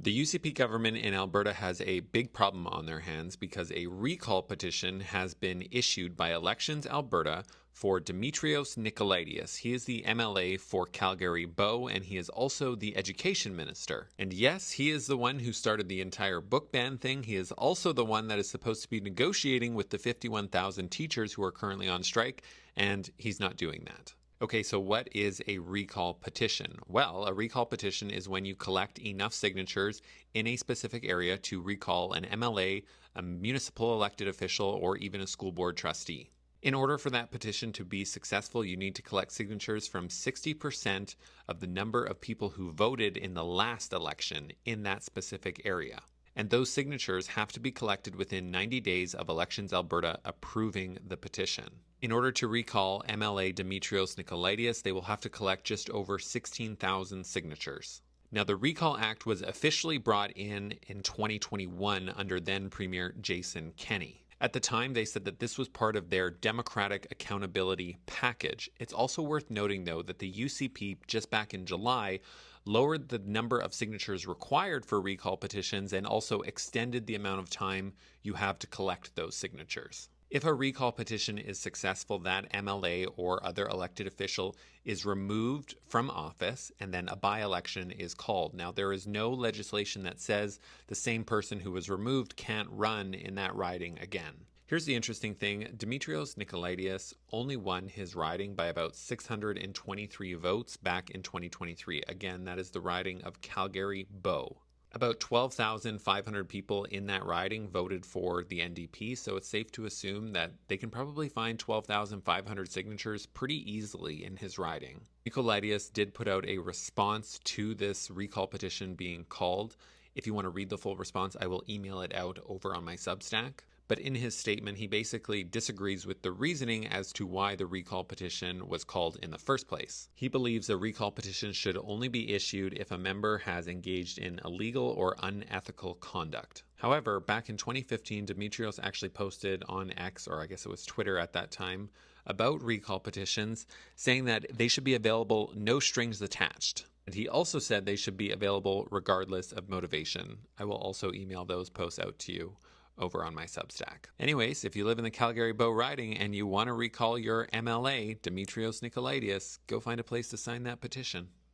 The UCP government in Alberta has a big problem on their hands because a recall petition has been issued by Elections Alberta for Dimitrios Nicolaides. He is the MLA for Calgary Bow, and he is also the education minister. And yes, he is the one who started the entire book ban thing. He is also the one that is supposed to be negotiating with the 51,000 teachers who are currently on strike, and he's not doing that. Okay, so what is a recall petition? Well, a recall petition is when you collect enough signatures in a specific area to recall an MLA, a municipal elected official, or even a school board trustee. In order for that petition to be successful, you need to collect signatures from 60% of the number of people who voted in the last election in that specific area. And those signatures have to be collected within 90 days of Elections Alberta approving the petition. In order to recall MLA Dimitrios Nicolaides, they will have to collect just over 16,000 signatures. Now, the Recall Act was officially brought in 2021 under then Premier Jason Kenney. At the time, they said that this was part of their Democratic Accountability Package. It's also worth noting, though, that the UCP just back in July lowered the number of signatures required for recall petitions and also extended the amount of time you have to collect those signatures. If a recall petition is successful, that MLA or other elected official is removed from office and then a by-election is called. Now, there is no legislation that says the same person who was removed can't run in that riding again. Here's the interesting thing. Dimitrios Nicolaides only won his riding by about 623 votes back in 2023. Again, that is the riding of Calgary Bow. About 12,500 people in that riding voted for the NDP, so it's safe to assume that they can probably find 12,500 signatures pretty easily in his riding. Nicolaides did put out a response to this recall petition being called. If you want to read the full response, I will email it out over on my Substack. But in his statement, he basically disagrees with the reasoning as to why the recall petition was called in the first place. He believes a recall petition should only be issued if a member has engaged in illegal or unethical conduct. However, back in 2015, Dimitrios actually posted on X, or I guess it was Twitter at that time, about recall petitions, saying that they should be available no strings attached. And he also said they should be available regardless of motivation. I will also email those posts out to you over on my Substack. Anyways, if you live in the Calgary Bow riding and you want to recall your MLA, Dimitrios Nicolaides, go find a place to sign that petition.